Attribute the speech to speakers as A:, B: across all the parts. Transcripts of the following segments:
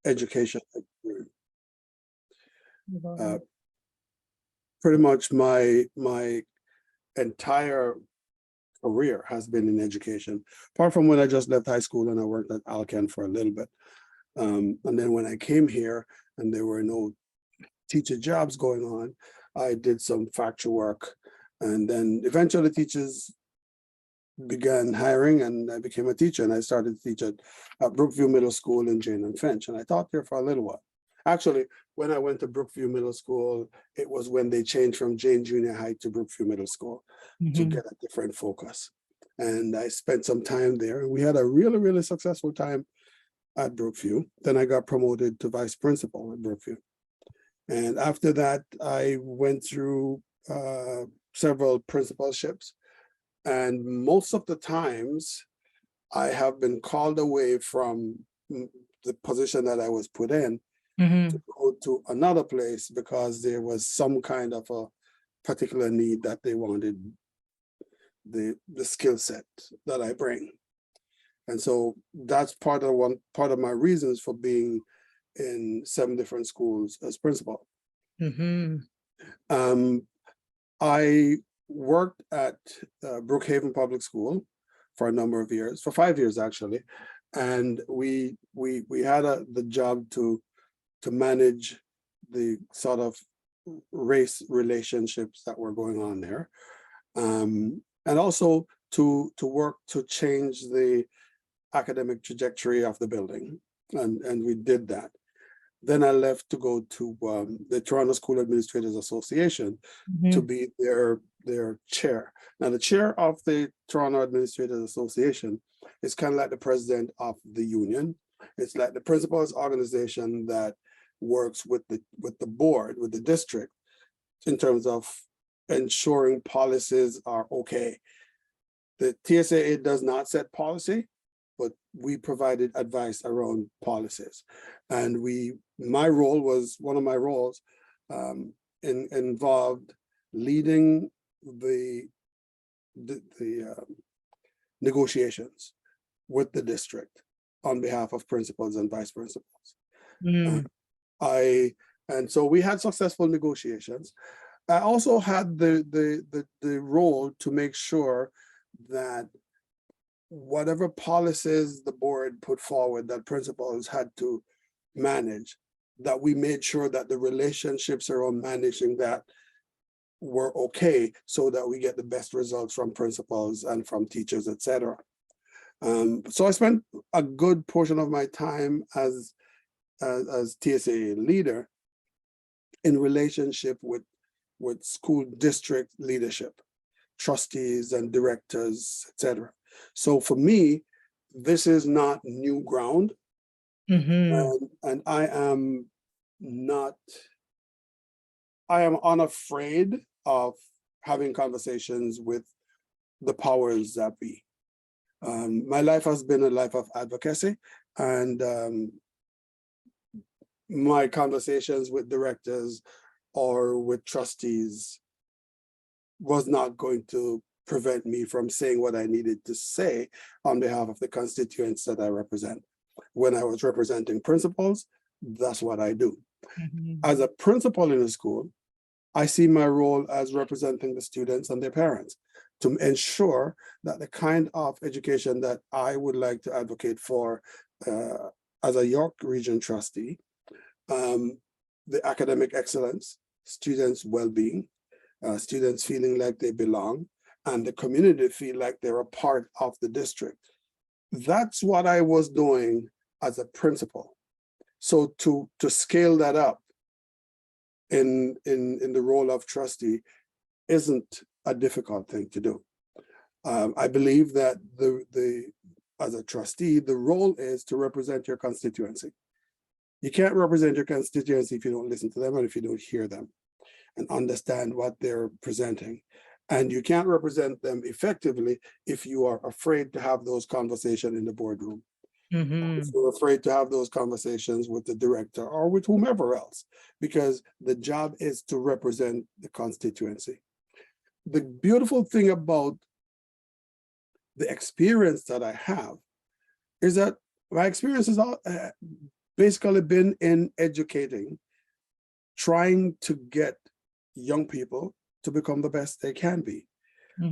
A: education. Pretty much my entire career has been in education, apart from when I just left high school and I worked at CAFCAN for a little bit. And then when I came here and there were no teacher jobs going on, I did some factory work, and then eventually teachers began hiring and I became a teacher, and I started to teach at Brookview Middle School in Jane and Finch, and I taught there for a little while. Actually, when I went to Brookview Middle School, it was when they changed from Jane Junior High to Brookview Middle School to get a different focus. And I spent some time there, and we had a really, really successful time at Brookview. Then I got promoted to vice principal at Brookview. And after that, I went through several principalships. And most of the times, I have been called away from the position that I was put in to go to another place because there was some kind of a particular need that they wanted the skill set that I bring. And so that's part of my reasons for being in 7 different schools as principal. I worked at Brookhaven Public School for a number of years, for 5 years actually, and we had the job to manage the sort of race relationships that were going on there, and also to work to change the academic trajectory of the building, and we did that. Then I left to go to the Toronto School Administrators Association to be their chair. Now, the chair of the Toronto Administrators Association is kind of like the president of the union. It's like the principal's organization that works with the board, with the district, in terms of ensuring policies are okay. The TSAA does not set policy, but we provided advice around policies. And one of my roles involved leading the negotiations with the district on behalf of principals and vice principals. And so we had successful negotiations. I also had the role to make sure that whatever policies the board put forward that principals had to manage, that we made sure that the relationships around managing that were okay, so that we get the best results from principals and from teachers, etc. So I spent a good portion of my time as TSA leader in relationship with school district leadership, trustees and directors, etc. So for me, this is not new ground, and I am unafraid of having conversations with the powers that be. My life has been a life of advocacy, and my conversations with directors or with trustees was not going to prevent me from saying what I needed to say on behalf of the constituents that I represent. When I was representing principals, that's what I do. As a principal in a school, I see my role as representing the students and their parents to ensure that the kind of education that I would like to advocate for as a York Region trustee, the academic excellence, students' well-being, students feeling like they belong, and the community feel like they're a part of the district. That's what I was doing as a principal. So to scale that up in the role of trustee isn't a difficult thing to do. I believe that as a trustee, the role is to represent your constituency. You can't represent your constituency if you don't listen to them and if you don't hear them and understand what they're presenting. And you can't represent them effectively if you are afraid to have those conversations in the boardroom. If you're afraid to have those conversations with the director or with whomever else, because the job is to represent the constituency. The beautiful thing about the experience that I have is that my experience is all, basically been in educating, trying to get young people to become the best they can be.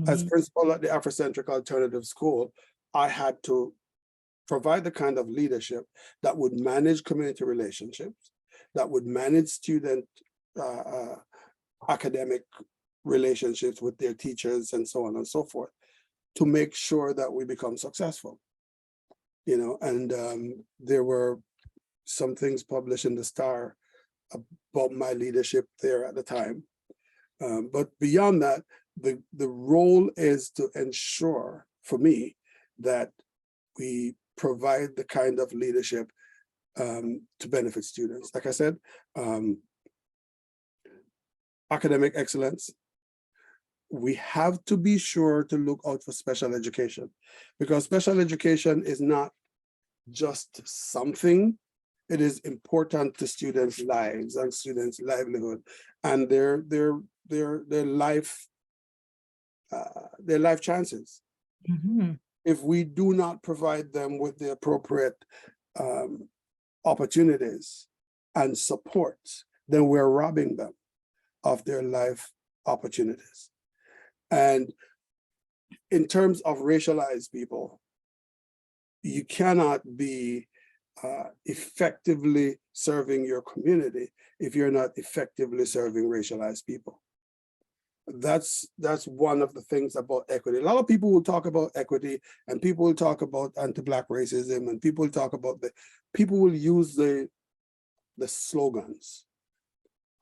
A: As principal at the Afrocentric Alternative School, I had to provide the kind of leadership that would manage community relationships, that would manage student academic relationships with their teachers and so on and so forth, to make sure that we become successful. You know, and there were some things published in the Star about my leadership there at the time. But beyond that, the role is to ensure, for me, that we provide the kind of leadership to benefit students. Like I said, academic excellence. We have to be sure to look out for special education, because special education is not just something. It is important to students' lives and students' livelihood and their life chances. If we do not provide them with the appropriate opportunities and support, then we're robbing them of their life opportunities. And in terms of racialized people, you cannot be effectively serving your community if you're not effectively serving racialized people. That's one of the things about equity. A lot of people will talk about equity, and people will talk about anti-Black racism, and people will talk about people will use the slogans.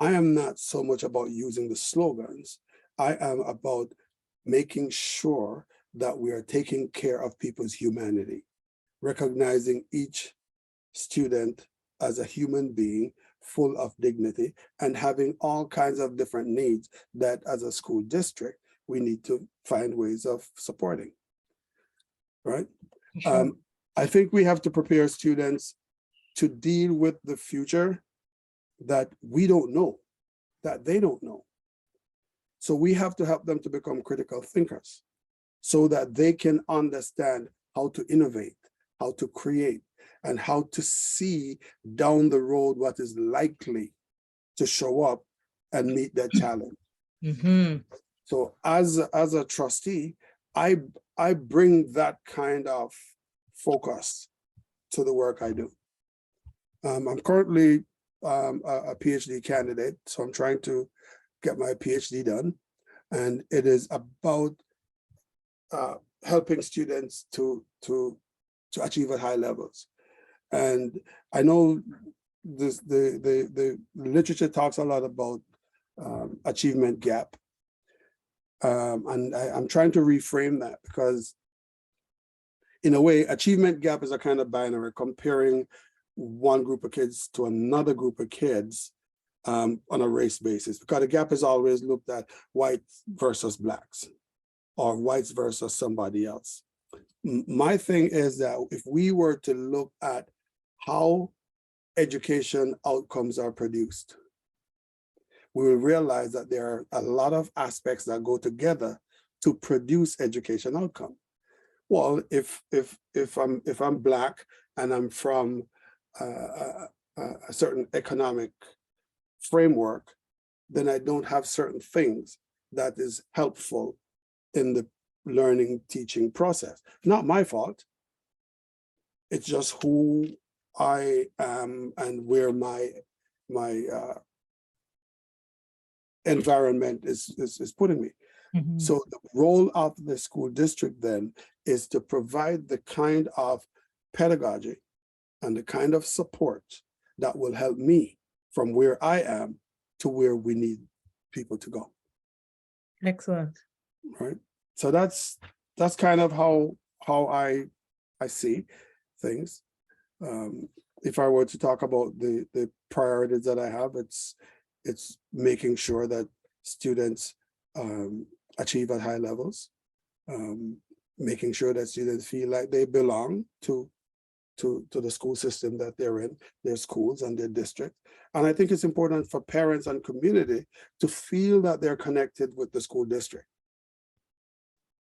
A: I am not so much about using the slogans. I am about making sure that we are taking care of people's humanity, recognizing each student as a human being full of dignity and having all kinds of different needs that as a school district, we need to find ways of supporting, right? Sure. I think we have to prepare students to deal with the future that we don't know, that they don't know. So we have to help them to become critical thinkers so that they can understand how to innovate, how to create, and how to see down the road what is likely to show up and meet that challenge. So as a trustee, I bring that kind of focus to the work I do. I'm currently a PhD candidate, so I'm trying to get my PhD done, and it is about helping students to achieve at high levels. And I know the literature talks a lot about achievement gap, and I'm trying to reframe that, because in a way, achievement gap is a kind of binary, comparing one group of kids to another group of kids on a race basis, because the gap is always looked at whites versus Blacks or whites versus somebody else. My thing is that if we were to look at how education outcomes are produced, we will realize that there are a lot of aspects that go together to produce education outcome. Well, if I'm Black and I'm from a certain economic framework, then I don't have certain things that is helpful in the learning teaching process. Not my fault. It's just who I am and where my environment is putting me. So the role of the school district then is to provide the kind of pedagogy and the kind of support that will help me from where I am to where we need people to go.
B: Excellent.
A: Right. So that's kind of how I see things. If I were to talk about the priorities that I have, it's making sure that students achieve at high levels, making sure that students feel like they belong to the school system that they're in, their schools and their district. And I think it's important for parents and community to feel that they're connected with the school district.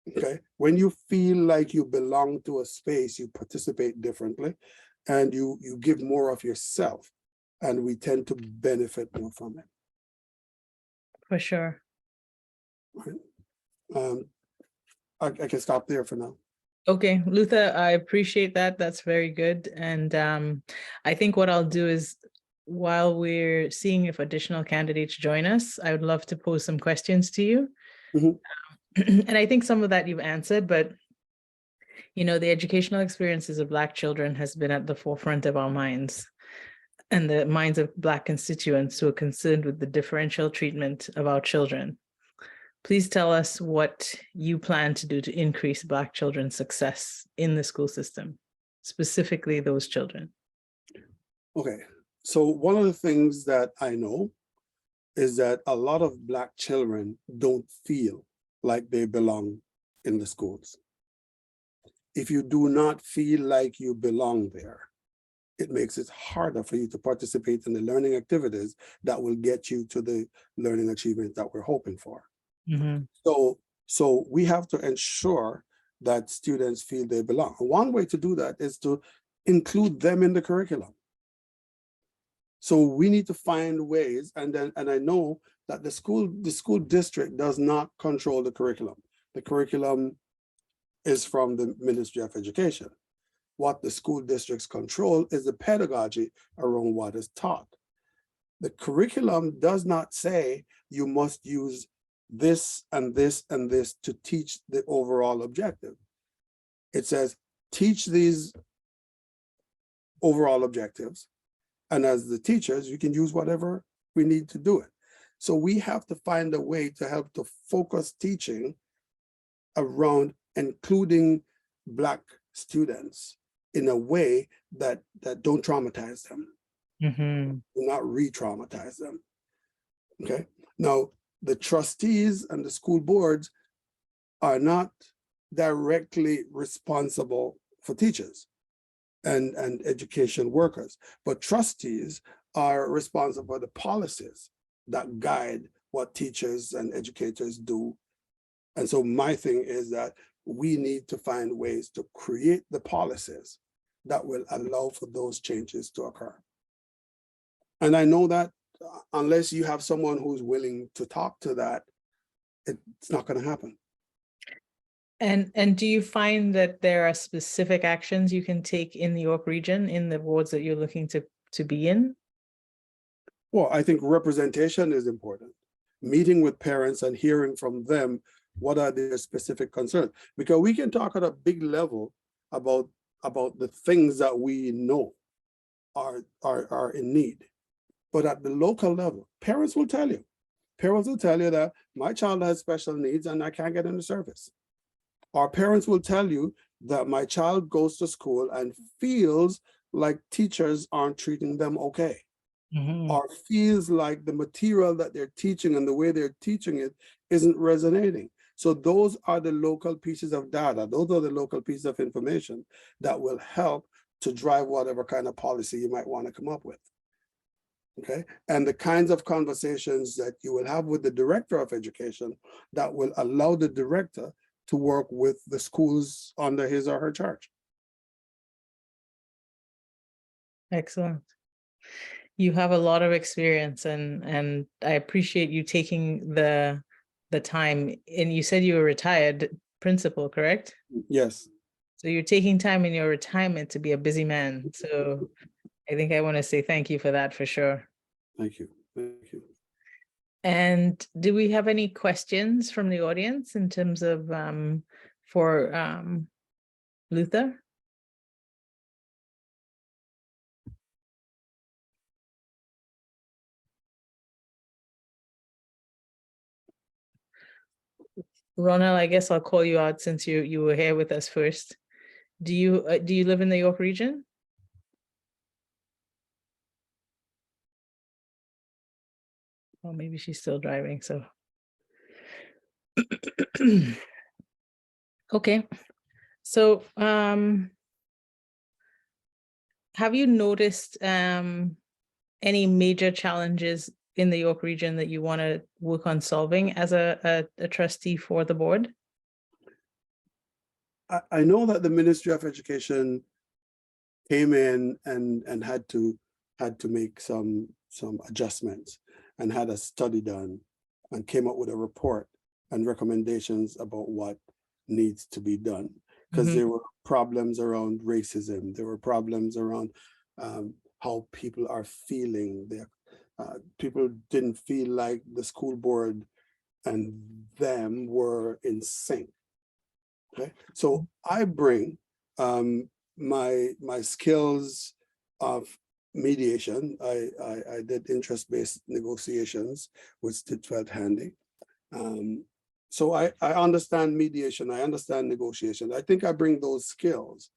A: Okay, when you feel like you belong to a space, you participate differently. and you give more of yourself, and we tend to benefit more from it.
B: For sure.
A: Right? I can stop there for now.
B: Okay, Luther, I appreciate that. That's very good. And I think what I'll do is, while we're seeing if additional candidates join us, I would love to pose some questions to you.
A: Mhm.
B: And I think some of that you've answered, but you know, the educational experiences of Black children has been at the forefront of our minds and the minds of Black constituents who are concerned with the differential treatment of our children. Please tell us what you plan to do to increase Black children's success in the school system, specifically those children.
A: Okay, so one of the things that I know is that a lot of Black children don't feel like they belong in the schools. If you do not feel like you belong there, it makes it harder for you to participate in the learning activities that will get you to the learning achievement that we're hoping for.
B: Mhm.
A: So we have to ensure that students feel they belong. One way to do that is to include them in the curriculum. So we need to find ways, and I know that the school district does not control the curriculum. The curriculum is from the Ministry of Education. What the school districts control is the pedagogy around what is taught. The curriculum does not say you must use this and this and this to teach the overall objective. It says teach these overall objectives, and as the teachers, you can use whatever we need to do it. So we have to find a way to help to focus teaching around including Black students in a way that don't traumatize them,
B: Mhm.
A: do not re-traumatize them. Okay. Now, the trustees and the school boards are not directly responsible for teachers and education workers, but trustees are responsible for the policies that guide what teachers and educators do. And so my thing is that we need to find ways to create the policies that will allow for those changes to occur. And I know that unless you have someone who's willing to talk to that, it's not going to happen.
B: And do you find that there are specific actions you can take in the York region, in the wards that you're looking to be in?
A: Well, I think representation is important. Meeting with parents and hearing from them what are their specific concerns, because we can talk at a big level about the things that we know are in need, but at the local level, parents will tell you. Parents will tell you that my child has special needs and I can't get into service. Our parents will tell you that my child goes to school and feels like teachers aren't treating them okay.
B: Mhm.
A: Or feels like the material that they're teaching and the way they're teaching it isn't resonating. So those are the local pieces of data. Those are the local pieces of information that will help to drive whatever kind of policy you might want to come up with. Okay, and the kinds of conversations that you will have with the director of education that will allow the director to work with the schools under his or her charge.
B: Excellent. You have a lot of experience, and I appreciate you taking the time. And you said you were retired principal, correct?
A: Yes.
B: So you're taking time in your retirement to be a busy man. So I think I want to say thank you for that, for sure.
A: Thank you. Thank you.
B: And do we have any questions from the audience in terms of for Luther? Ronald, I guess I'll call you out since you were here with us first. Do you live in the York region? Well, maybe she's still driving, so. Okay, so have you noticed any major challenges in the York region that you want to work on solving as a trustee for the board?
A: I know that the Ministry of Education came in and had to make some adjustments and had a study done and came up with a report and recommendations about what needs to be done. Because there were problems around racism, there were problems around how people are feeling. People didn't feel like the school board and them were in sync. Okay, so I bring my skills of mediation. I did interest-based negotiations, which felt handy. So I understand mediation, I understand negotiation. I think I bring those skills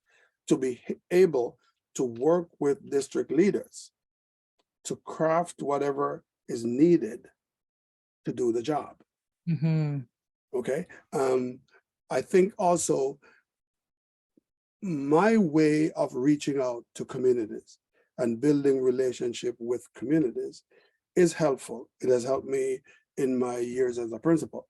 A: to be able to work with district leaders to craft whatever is needed to do the job. Okay. I think also my way of reaching out to communities and building relationship with communities is helpful. It has helped me in my years as a principal.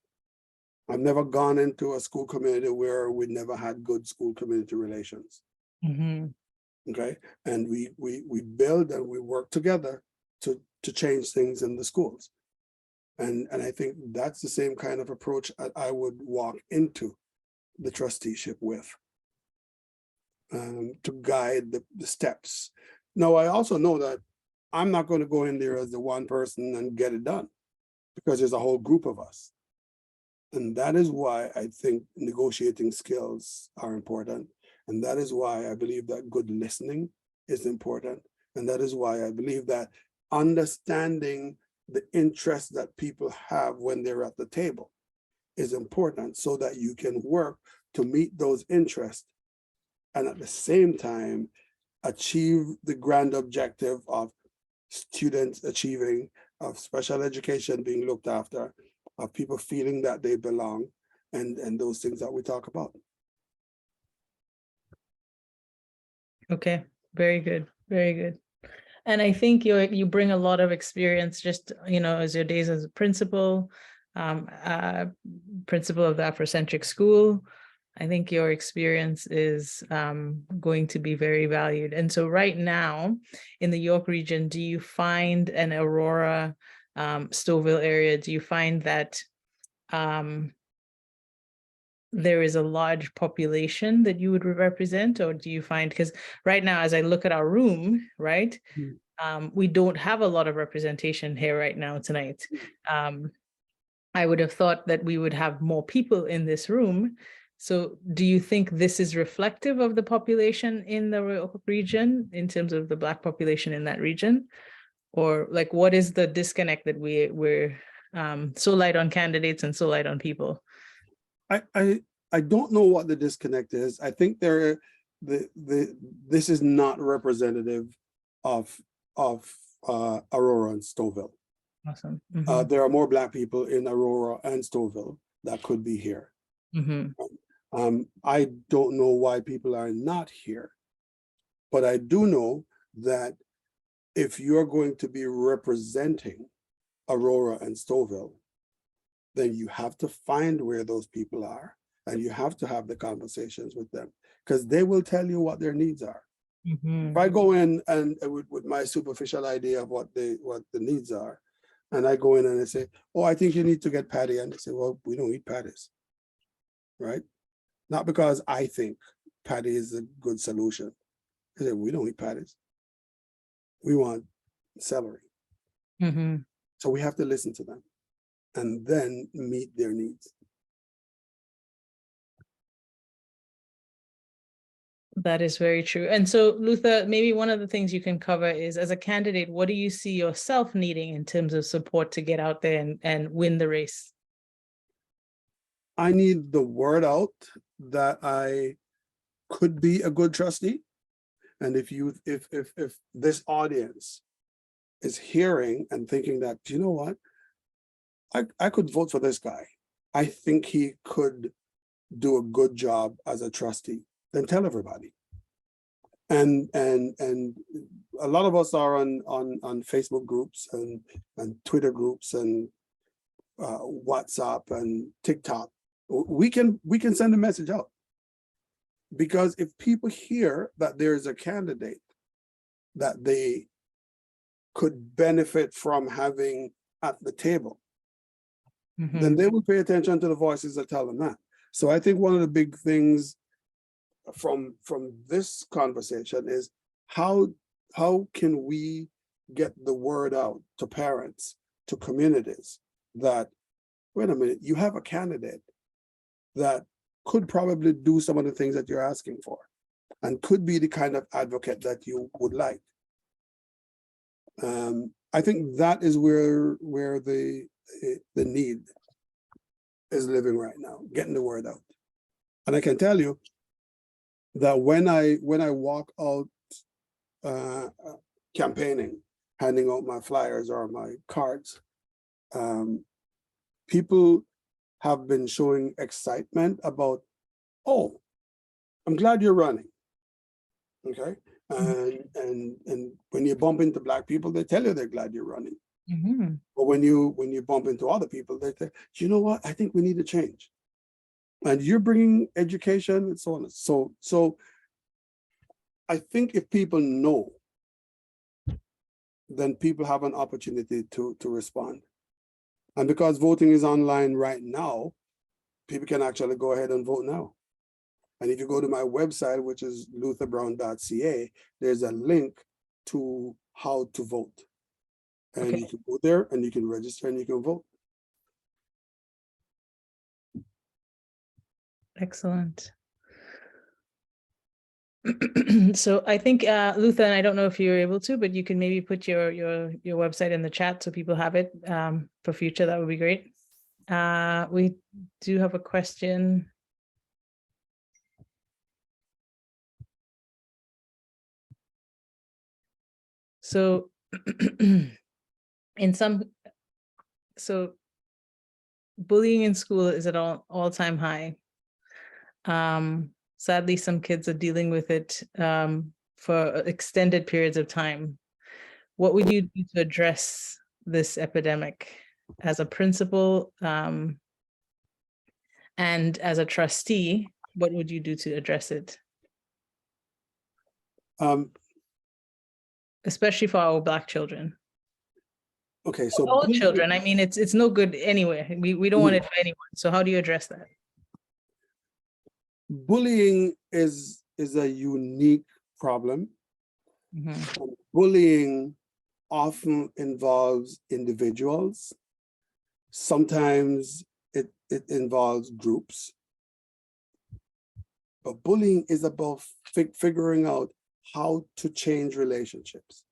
A: I've never gone into a school community where we never had good school community relations. Okay, and we build and we work together to change things in the schools. And I think that's the same kind of approach I would walk into the trusteeship with, to guide the steps. Now, I also know that I'm not going to go in there as the one person and get it done, because there's a whole group of us. And that is why I think negotiating skills are important. And that is why I believe that good listening is important. And that is why I believe that understanding the interests that people have when they're at the table is important, so that you can work to meet those interests and at the same time achieve the grand objective of students achieving, of special education being looked after, of people feeling that they belong, and those things that we talk about.
B: Okay, very good, very good. And I think you bring a lot of experience, just, as your days as a principal, principal of the Afrocentric school. I think your experience is going to be very valued. And so right now in the York region, do you find an Aurora, Stouffville area, do you find that there is a large population that you would represent, or do you find, because right now, as I look at our room, right, we don't have a lot of representation here right now tonight. I would have thought that we would have more people in this room. So do you think this is reflective of the population in the region in terms of the Black population in that region? Or like, what is the disconnect that we're so light on candidates and so light on people?
A: I don't know what the disconnect is. I think this is not representative of Aurora and Stouffville.
B: Awesome.
A: There are more Black people in Aurora and Stouffville that could be here. I don't know why people are not here, but I do know that if you're going to be representing Aurora and Stouffville, then you have to find where those people are, and you have to have the conversations with them, because they will tell you what their needs are. If I go in and with my superficial idea of what the needs are, and I go in and I say, oh, I think you need to get patty, and they say, well, we don't eat patties, right? Not because I think patty is a good solution. They say, we don't eat patties. We want celery. So we have to listen to them and then meet their needs.
B: That is very true. And so, Luther, maybe one of the things you can cover is, as a candidate, what do you see yourself needing in terms of support to get out there and win the race?
A: I need the word out that I could be a good trustee. And if this audience is hearing and thinking that, you know what, I could vote for this guy, I think he could do a good job as a trustee, then tell everybody. And a lot of us are on Facebook groups and Twitter groups and WhatsApp and TikTok. We can send a message out. Because if people hear that there is a candidate that they could benefit from having at the table, then they will pay attention to the voices that tell them that. So I think one of the big things from this conversation is how can we get the word out to parents, to communities, that, wait a minute, you have a candidate that could probably do some of the things that you're asking for and could be the kind of advocate that you would like. I think that is where the need is living right now, getting the word out. And I can tell you that when I walk out campaigning, handing out my flyers or my cards, people have been showing excitement about, oh, I'm glad you're running. Okay. And when you bump into Black people, they tell you they're glad you're running. But when you bump into other people, they say, you know what, I think we need to change. And you're bringing education and so on. So I think if people know, then people have an opportunity to respond. And because voting is online right now, people can actually go ahead and vote now. And if you go to my website, which is lutherbrown.ca, there's a link to how to vote. And you can go there and you can register and you can vote.
B: Excellent. So I think Luther, and I don't know if you're able to, but you can maybe put your website in the chat so people have it for future. That would be great. We do have a question. So bullying in school is at all-time high. Sadly, some kids are dealing with it for extended periods of time. What would you do to address this epidemic as a principal and as a trustee? What would you do to address it? Especially for our Black children.
A: Okay, so
B: all children. I mean, it's no good anyway. We don't want it for anyone. So how do you address that?
A: Bullying is a unique problem. Bullying often involves individuals. Sometimes it involves groups. But bullying is about figuring out how to change relationships,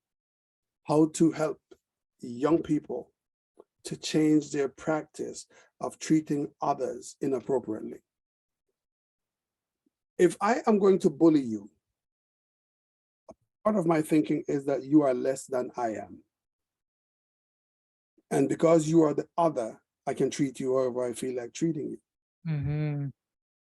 A: how to help young people to change their practice of treating others inappropriately. If I am going to bully you, part of my thinking is that you are less than I am. And because you are the other, I can treat you however I feel like treating you.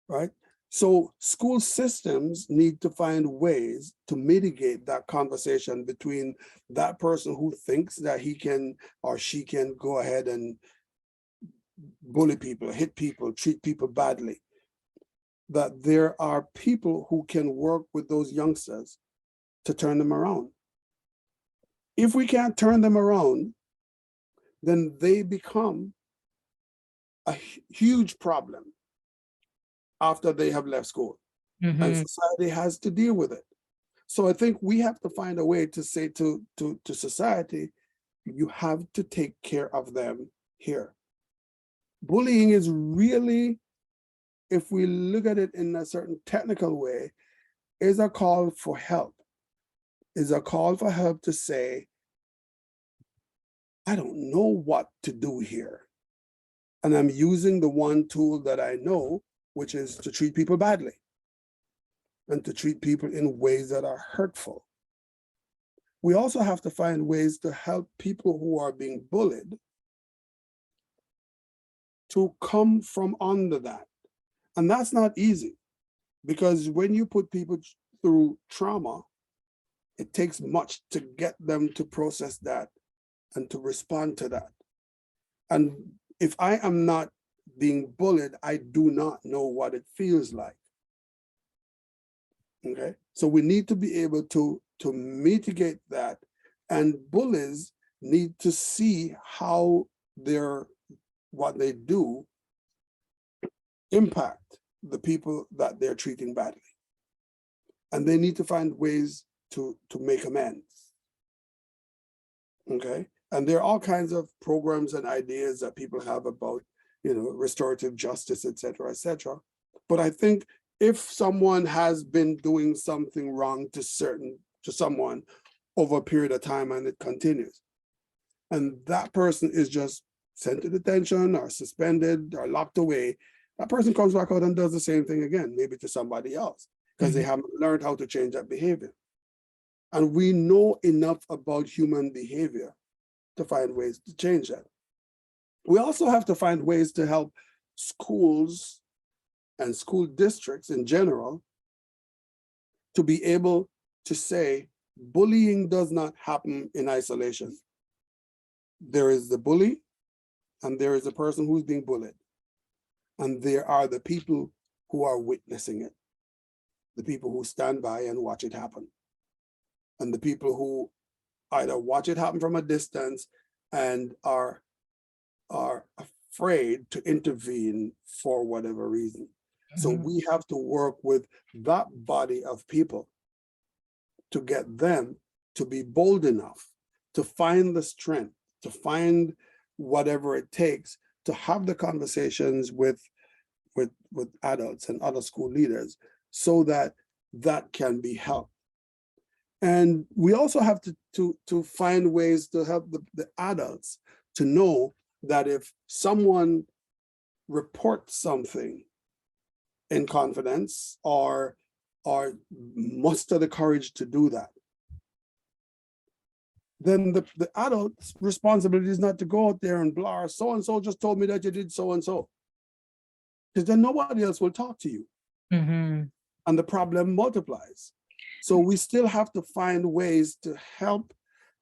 A: Right? So school systems need to find ways to mitigate that conversation between that person who thinks that he can or she can go ahead and bully people, hit people, treat people badly. That there are people who can work with those youngsters to turn them around. If we can't turn them around, then they become a huge problem after they have left school. And society has to deal with it. So I think we have to find a way to say to society, you have to take care of them here. Bullying is really, if we look at it in a certain technical way, is a call for help. Is a call for help to say, I don't know what to do here. And I'm using the one tool that I know, which is to treat people badly and to treat people in ways that are hurtful. We also have to find ways to help people who are being bullied to come from under that. And that's not easy, because when you put people through trauma, it takes much to get them to process that and to respond to that. And if I am not being bullied, I do not know what it feels like. Okay, so we need to be able to mitigate that, and bullies need to see how what they do impact the people that they're treating badly, and they need to find ways to make amends. Okay, and there are all kinds of programs and ideas that people have about, restorative justice, etc., etc. But I think if someone has been doing something wrong to someone over a period of time and it continues, and that person is just sent to detention or suspended or locked away, that person comes back out and does the same thing again, maybe to somebody else, because they haven't learned how to change that behavior. And we know enough about human behavior to find ways to change that. We also have to find ways to help schools and school districts in general to be able to say bullying does not happen in isolation. There is the bully, and there is the person who's being bullied. And there are the people who are witnessing it, the people who stand by and watch it happen, and the people who either watch it happen from a distance and are afraid to intervene for whatever reason. So we have to work with that body of people to get them to be bold enough to find the strength, to find whatever it takes to have the conversations with adults and other school leaders so that that can be helped. And we also have to find ways to help the adults to know that if someone reports something in confidence or muster the courage to do that, then the adult's responsibility is not to go out there and blah, so-and-so just told me that you did so-and-so. Because then nobody else will talk to you. And the problem multiplies. So we still have to find ways to help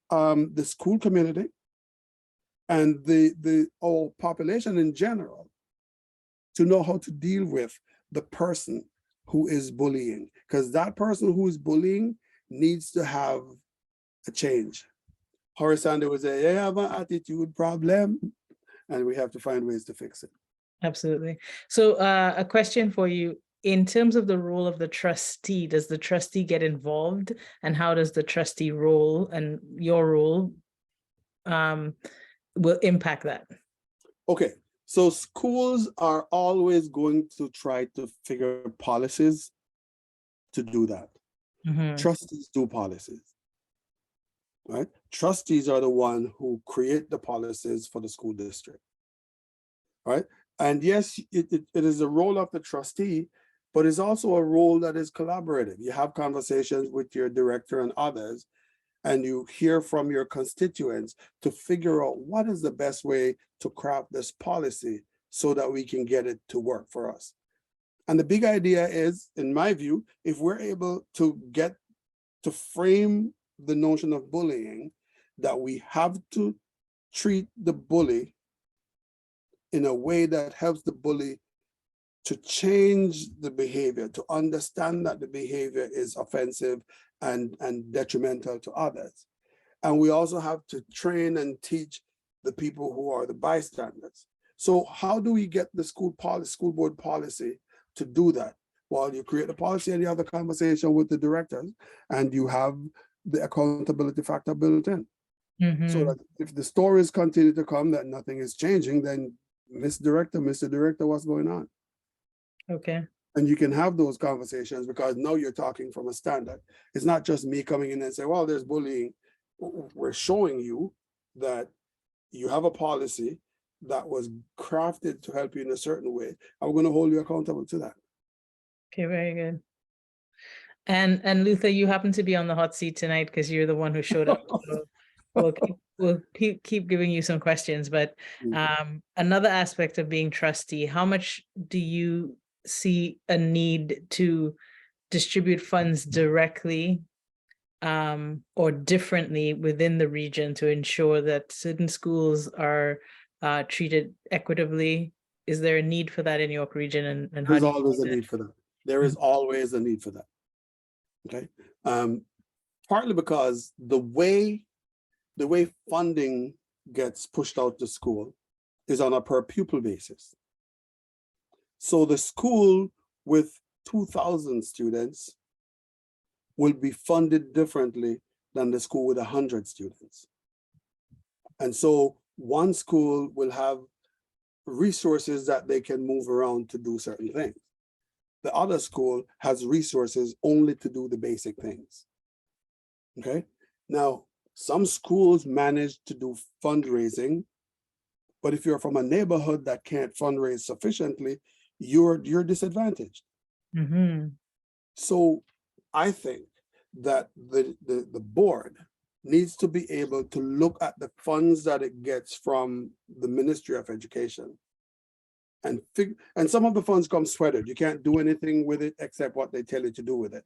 A: the school community and the whole population in general to know how to deal with the person who is bullying, because that person who is bullying needs to have a change. Horace Sandy would say, "You have an attitude problem," and we have to find ways to fix it.
B: Absolutely. So a question for you, in terms of the role of the trustee, does the trustee get involved, and how does the trustee role and your role will impact that?
A: Okay, so schools are always going to try to figure policies to do that. Trustees do policies, right? Trustees are the one who create the policies for the school district, right? And yes, it is a role of the trustee, but it's also a role that is collaborative. You have conversations with your director and others, and you hear from your constituents to figure out what is the best way to craft this policy so that we can get it to work for us. And the big idea is, in my view, if we're able to get to frame the notion of bullying, that we have to treat the bully in a way that helps the bully to change the behavior, to understand that the behavior is offensive and detrimental to others. And we also have to train and teach the people who are the bystanders. So how do we get the school board policy to do that? Well, you create the policy and you have the conversation with the directors, and you have the accountability factor built in. So that if the stories continue to come that nothing is changing, then Mr. Director, what's going on?
B: Okay.
A: And you can have those conversations, because now you're talking from a standard. It's not just me coming in and say, well, there's bullying. We're showing you that you have a policy that was crafted to help you in a certain way. I'm going to hold you accountable to that.
B: Okay, very good. And Luther, you happen to be on the hot seat tonight because you're the one who showed up. So we'll keep giving you some questions, but another aspect of being trustee, how much do you see a need to distribute funds directly or differently within the region to ensure that certain schools are treated equitably? Is there a need for that in York region, and how
A: There's
B: do you
A: always
B: do
A: a
B: that?
A: need for that. There is always a need for that. Okay. Partly because the way funding gets pushed out to school is on a per pupil basis. So the school with 2,000 students will be funded differently than the school with 100 students. And so one school will have resources that they can move around to do certain things. The other school has resources only to do the basic things. Okay. Now, some schools manage to do fundraising, but if you're from a neighborhood that can't fundraise sufficiently, you're disadvantaged.
B: Mm-hmm.
A: So I think that the board needs to be able to look at the funds that it gets from the Ministry of Education and some of the funds come sweated. You can't do anything with it except what they tell you to do with it.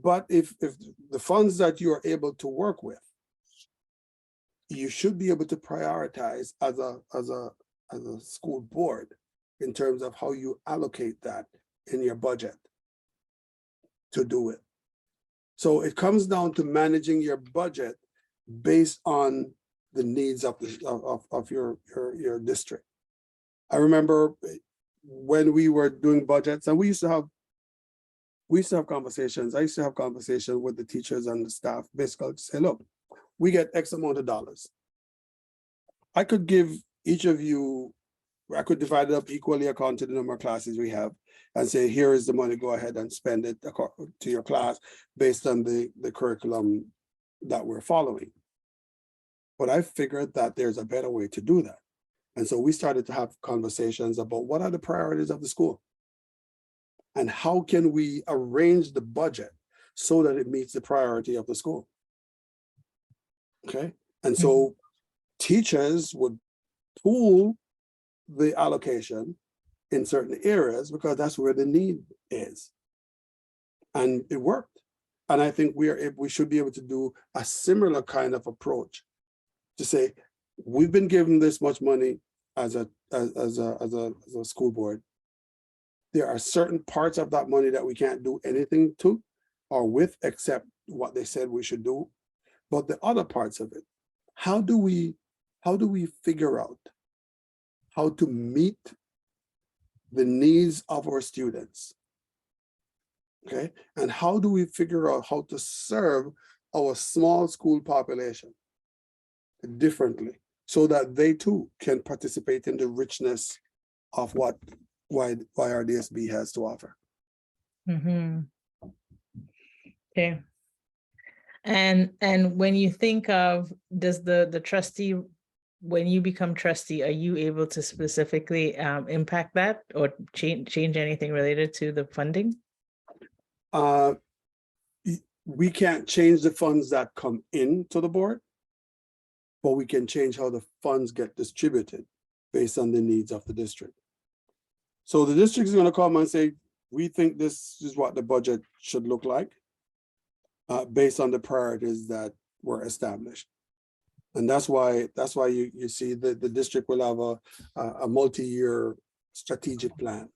A: But if the funds that you are able to work with, you should be able to prioritize as a school board in terms of how you allocate that in your budget to do it. So it comes down to managing your budget based on the needs of your district. I remember when we were doing budgets, and we used to have conversations. I used to have conversations with the teachers and the staff, basically to say, look, we get X amount of dollars. I could give each of you, I could divide it up equally according to the number of classes we have and say, here is the money, go ahead and spend it to your class based on the curriculum that we're following. But I figured that there's a better way to do that. And so we started to have conversations about what are the priorities of the school and how can we arrange the budget so that it meets the priority of the school. Okay. And so teachers would pool the allocation in certain areas because that's where the need is. And it worked. And I think we should be able to do a similar kind of approach to say, we've been given this much money as a school board. There are certain parts of that money that we can't do anything to or with except what they said we should do. But the other parts of it, how do we figure out how to meet the needs of our students? Okay, and how do we figure out how to serve our small school population differently so that they too can participate in the richness of what YRDSB has to offer?
B: Mm-hmm. Okay. And when you think of, does the trustee, when you become trustee, are you able to specifically impact that or change anything related to the funding?
A: We can't change the funds that come into the board, but we can change how the funds get distributed based on the needs of the district. So the district is going to come and say, we think this is what the budget should look like based on the priorities that were established. And that's why you see the district will have a multi-year strategic plan.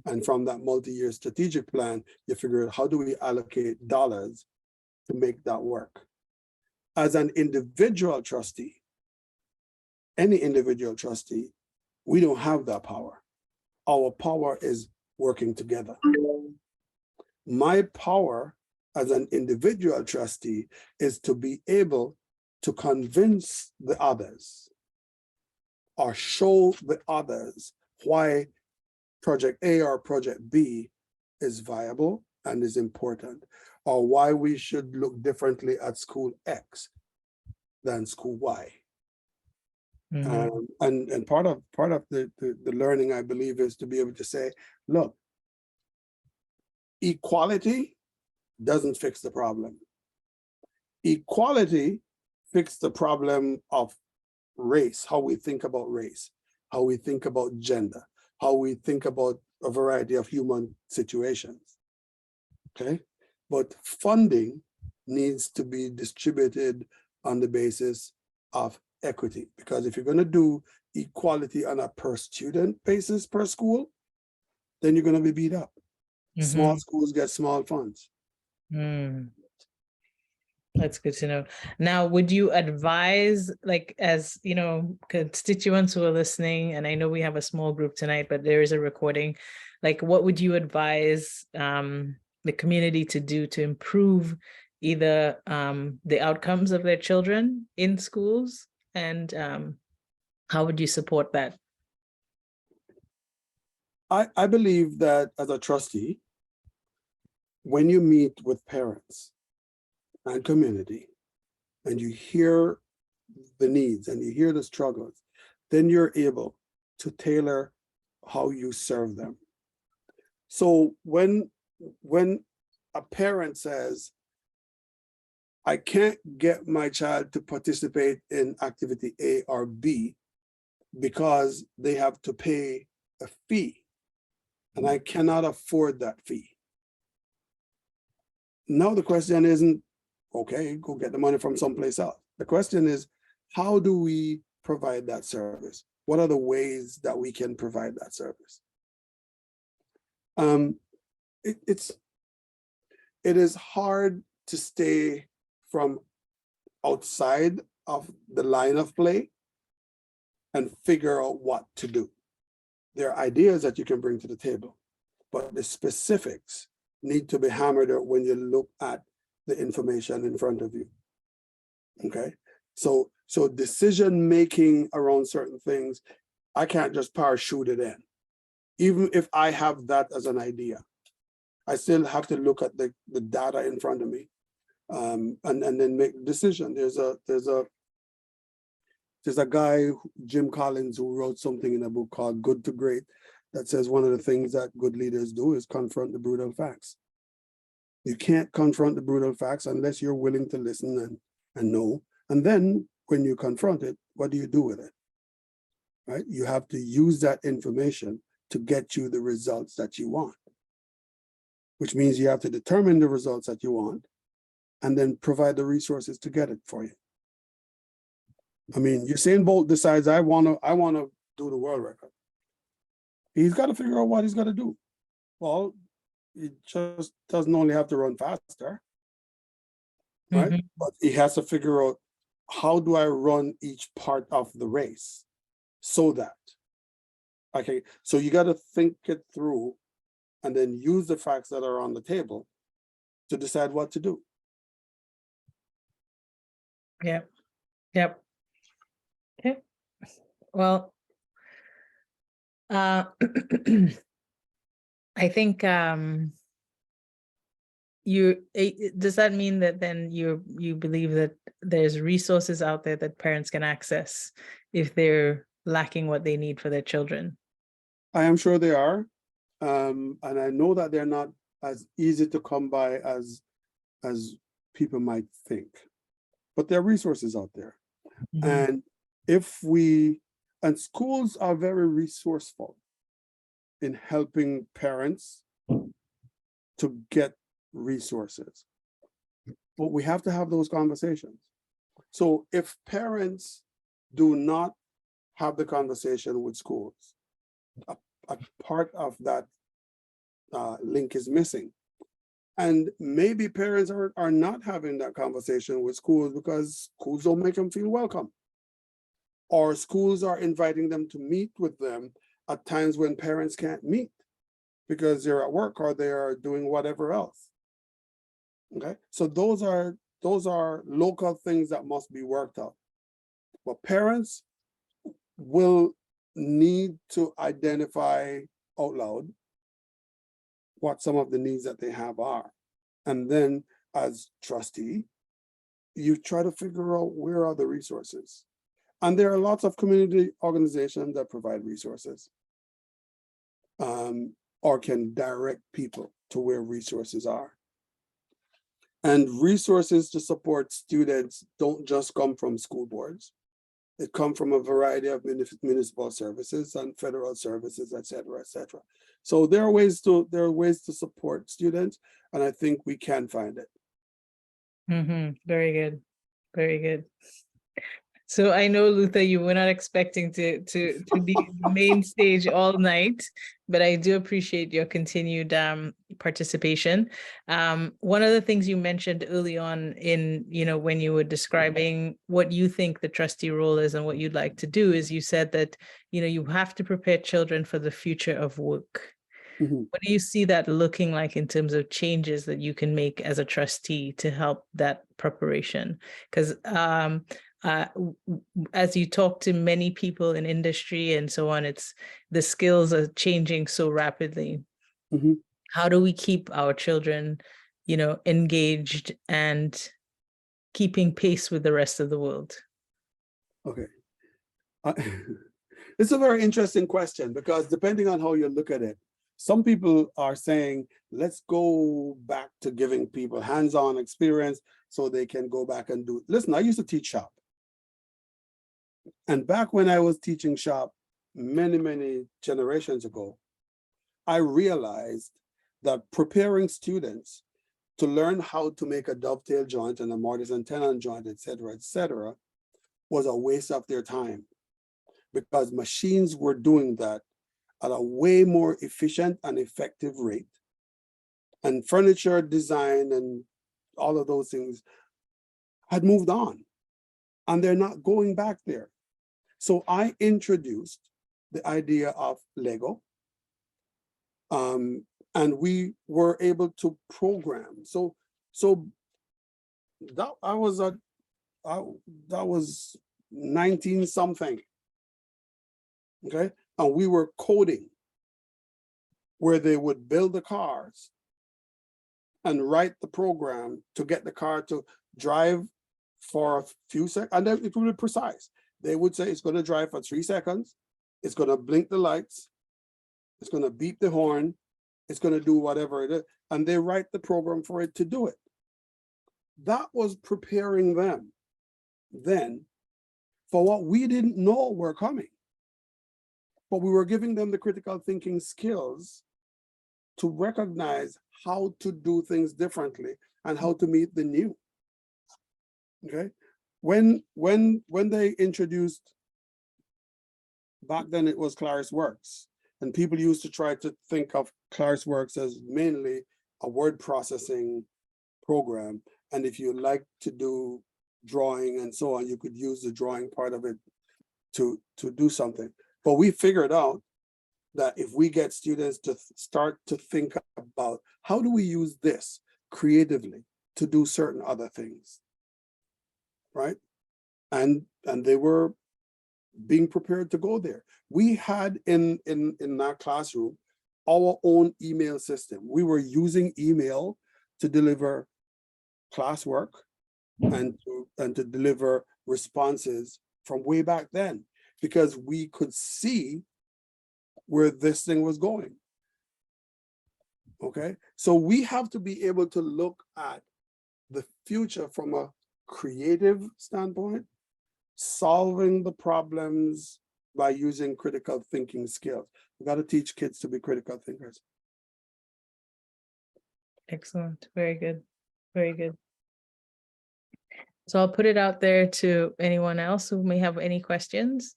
A: And from that multi-year strategic plan, you figure out how do we allocate dollars to make that work. As an individual trustee, any individual trustee, we don't have that power. Our power is working together. My power as an individual trustee is to be able to convince the others or show the others why Project A or Project B is viable and is important, or why we should look differently at school X than school Y. And part of the learning, I believe, is to be able to say, look, equality doesn't fix the problem. Equality fixes the problem of race, how we think about race, how we think about gender, how we think about a variety of human situations, okay? But funding needs to be distributed on the basis of equity, because if you're going to do equality on a per student basis per school, then you're going to be beat up. Small schools get small funds.
B: Hmm. That's good to know. Now, would you advise, like, as you know, constituents who are listening, and I know we have a small group tonight, but there is a recording, like, what would you advise the community to do to improve either the outcomes of their children in schools, and how would you support that?
A: I believe that as a trustee, when you meet with parents and community, and you hear the needs and you hear the struggles, then you're able to tailor how you serve them. So when a parent says, I can't get my child to participate in activity A or B because they have to pay a fee, and I cannot afford that fee. Now the question isn't, okay, go get the money from someplace else. The question is, how do we provide that service? What are the ways that we can provide that service? It is hard to stay from outside of the line of play and figure out what to do. There are ideas that you can bring to the table, but the specifics need to be hammered out when you look at the information in front of you. Okay, so decision making around certain things, I can't just parachute it in. Even if I have that as an idea, I still have to look at the data in front of me, and then make a decision. There's a guy, Jim Collins, who wrote something in a book called Good to Great that says one of the things that good leaders do is confront the brutal facts. You can't confront the brutal facts unless you're willing to listen and know. And then when you confront it, what do you do with it? Right? You have to use that information to get you the results that you want, which means you have to determine the results that you want and then provide the resources to get it for you. I mean, Usain Bolt decides I want to do the world record. He's got to figure out what he's got to do. Well, he just doesn't only have to run faster, right?
B: Mm-hmm.
A: But he has to figure out, how do I run each part of the race so that, okay, so you got to think it through and then use the facts that are on the table to decide what to do.
B: Yep. Yep. Okay. Well, I think does that mean that then you believe that there's resources out there that parents can access if they're lacking what they need for their children?
A: I am sure they are, and I know that they're not as easy to come by as people might think, but there are resources out there.
B: Mm-hmm.
A: And schools are very resourceful in helping parents to get resources, but we have to have those conversations. So if parents do not have the conversation with schools, a part of that link is missing. And maybe parents are not having that conversation with schools because schools don't make them feel welcome, or schools are inviting them to meet with them at times when parents can't meet because they're at work or they are doing whatever else. Okay, so those are local things that must be worked out. But parents will need to identify out loud what some of the needs that they have are. And then as trustee, you try to figure out where are the resources. And there are lots of community organizations that provide resources, or can direct people to where resources are. And resources to support students don't just come from school boards. It comes from a variety of municipal services and federal services, et cetera, et cetera. So there are ways to support students, and I think we can find it.
B: Mm-hmm. Very good. Very good. So I know, Luther, you were not expecting to be the main stage all night, but I do appreciate your continued participation. One of the things you mentioned early on in, when you were describing what you think the trustee role is and what you'd like to do is you said that, you have to prepare children for the future of work.
A: Mhm.
B: What do you see that looking like in terms of changes that you can make as a trustee to help that preparation? Because as you talk to many people in industry and so on, the skills are changing so rapidly.
A: Mhm.
B: How do we keep our children, engaged and keeping pace with the rest of the world?
A: Okay. It's a very interesting question because depending on how you look at it, some people are saying, let's go back to giving people hands-on experience so they can go back and do. Listen, I used to teach shop. And back when I was teaching shop many, many generations ago, I realized that preparing students to learn how to make a dovetail joint and a mortise and tenon joint, et cetera, was a waste of their time because machines were doing that at a way more efficient and effective rate. And furniture design and all of those things had moved on and they're not going back there. So I introduced the idea of Lego. And we were able to program. So that that was 19 something. Okay. And we were coding where they would build the cars and write the program to get the car to drive for a few seconds. And then it would be precise. They would say it's going to drive for 3 seconds. It's going to blink the lights. It's going to beep the horn. It's going to do whatever it is. And they write the program for it to do it. That was preparing them then for what we didn't know were coming. But we were giving them the critical thinking skills to recognize how to do things differently and how to meet the new. Okay. When they introduced, back then it was Claris Works, and people used to try to think of Claris Works as mainly a word processing program. And if you like to do drawing and so on, you could use the drawing part of it to do something. But we figured out that if we get students to start to think about how do we use this creatively to do certain other things, right? And they were being prepared to go there. We had in that classroom our own email system. We were using email to deliver classwork and to deliver responses from way back then, because we could see where this thing was going. Okay, so we have to be able to look at the future from a creative standpoint, solving the problems by using critical thinking skills. We got to teach kids to be critical thinkers.
B: Excellent. Very good. Very good. So I'll put it out there to anyone else who may have any questions.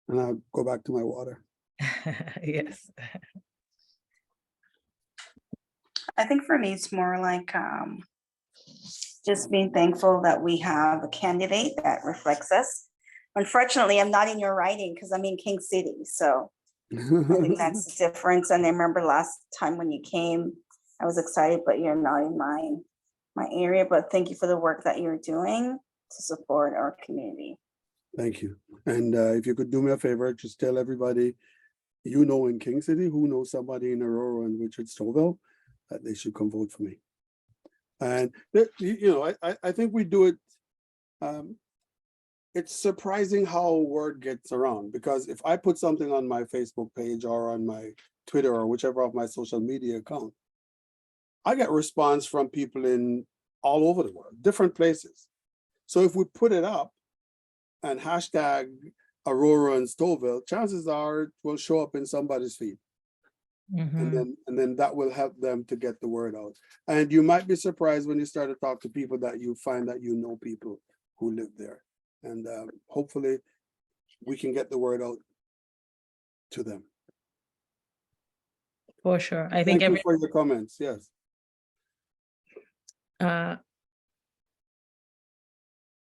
A: And I'll go back to my water.
B: Yes.
C: I think for me, it's more like just being thankful that we have a candidate that reflects us. Unfortunately, I'm not in your writing because I'm in King City. So I think that's the difference. And I remember last time when you came, I was excited, but you're not in my area. But thank you for the work that you're doing to support our community.
A: Thank you. And if you could do me a favor, just tell everybody, in King City who knows somebody in Aurora and Richard Stouffville, that they should come vote for me. And I think we do it. It's surprising how word gets around, because if I put something on my Facebook page or on my Twitter or whichever of my social media account, I get response from people in all over the world, different places. So if we put it up and hashtag Aurora and Stouffville, chances are it will show up in somebody's feed.
B: Mhm.
A: and then that will help them to get the word out. And you might be surprised when you start to talk to people that you find that you know people who live there. And hopefully we can get the word out to them.
B: For sure. I think
A: Thank you
B: every
A: for your comments. Yes.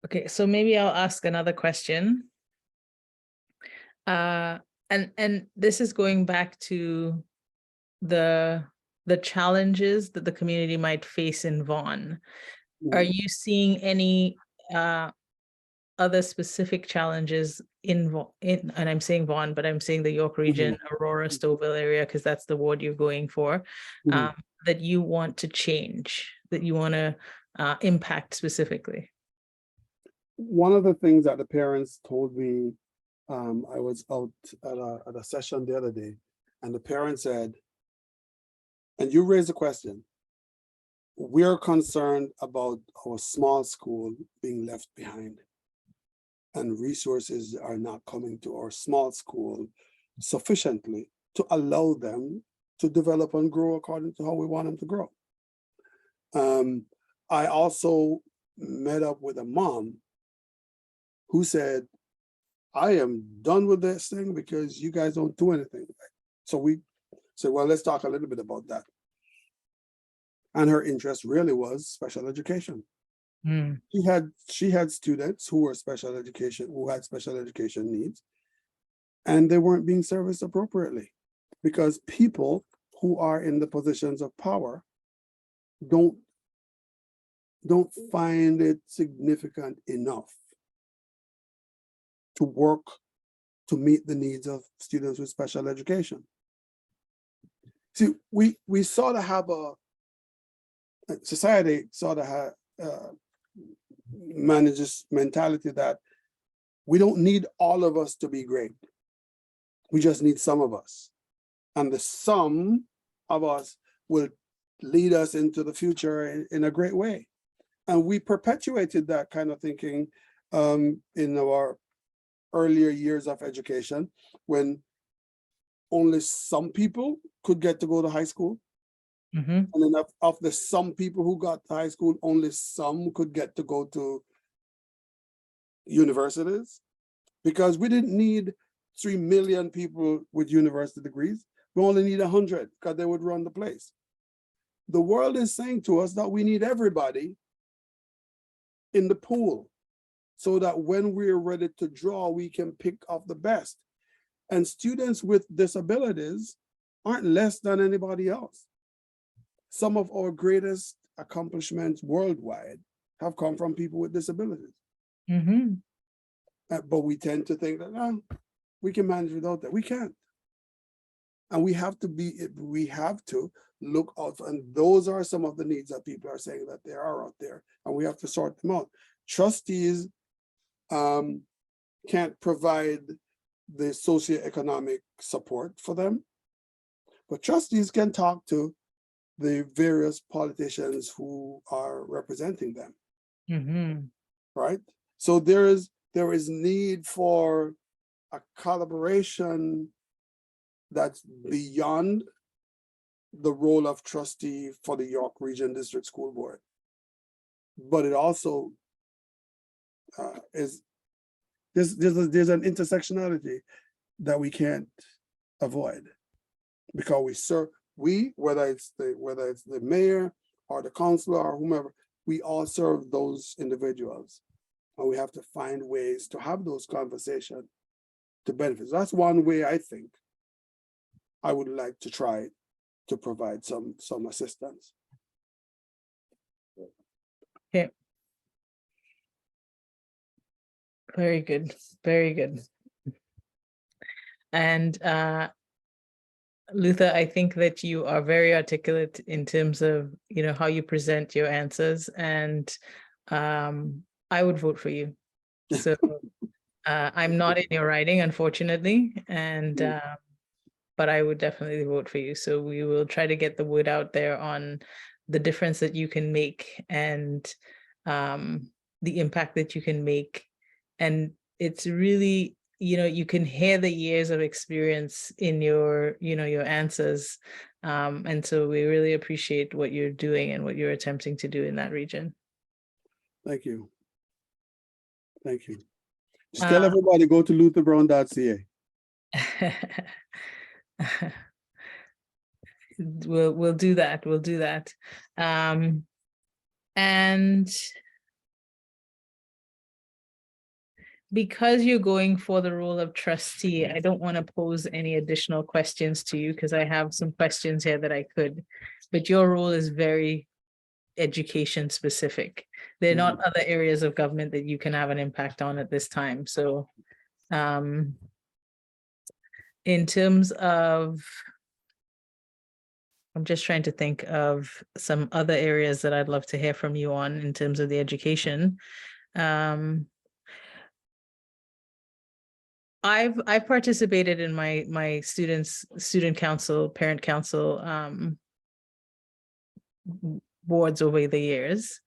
B: okay, so maybe I'll ask another question. And this is going back to the challenges that the community might face in Vaughan. Are you seeing any other specific challenges in and I'm saying Vaughan, but I'm saying the York region, Aurora, Stouffville area, because that's the ward you're going for, that you want to change, that you want to impact specifically?
A: One of the things that the parents told me, I was out at a session the other day, and the parent said, and you raised the question, we're concerned about our small school being left behind, and resources are not coming to our small school sufficiently to allow them to develop and grow according to how we want them to grow. I also met up with a mom who said, I am done with this thing because you guys don't do anything. So we said, well, let's talk a little bit about that. And her interest really was special education. She had students who were who had special education needs, and they weren't being serviced appropriately because people who are in the positions of power don't find it significant enough to work to meet the needs of students with special education. See, we sort of have society sort of manages mentality that we don't need all of us to be great. We just need some of us. And the sum of us will lead us into the future in a great way. And we perpetuated that kind of thinking in our earlier years of education, when only some people could get to go to high school. And then of the some people who got to high school, only some could get to go to universities, because we didn't need 3 million people with university degrees. We only need 100 because they would run the place. The world is saying to us that we need everybody in the pool so that when we're ready to draw, we can pick off the best. And students with disabilities aren't less than anybody else. Some of our greatest accomplishments worldwide have come from people with disabilities. But we tend to think that we can manage without that. We can't. And we have to look out, and those are some of the needs that people are saying that there are out there, and we have to sort them out. Trustees can't provide the socioeconomic support for them, but trustees can talk to the various politicians who are representing them. Right? So there is need for a collaboration that's beyond the role of trustee for the York Region District School Board. But it also there's an intersectionality that we can't avoid, because whether it's the mayor or the councillor or whomever, we all serve those individuals, and we have to find ways to have those conversations to benefit. So that's one way I think I would like to try to provide some assistance.
B: Okay. Very good. Very good. And Luther, I think that you are very articulate in terms of, how you present your answers, and I would vote for you. So I'm not in your riding, unfortunately, and but I would definitely vote for you. So we will try to get the word out there on the difference that you can make, and the impact that you can make. And it's really you can hear the years of experience in your, your answers. And so we really appreciate what you're doing and what you're attempting to do in that region.
A: Thank you. Thank you. Just tell everybody, go to lutherbrown.ca.
B: We'll do that. We'll do that. And because you're going for the role of trustee, I don't want to pose any additional questions to you because I have some questions here that I could, but your role is very education specific. There are not other areas of government that you can have an impact on at this time. So in terms of, I'm just trying to think of some other areas that I'd love to hear from you on in terms of the education. I've participated in my student council, parent council boards over the years.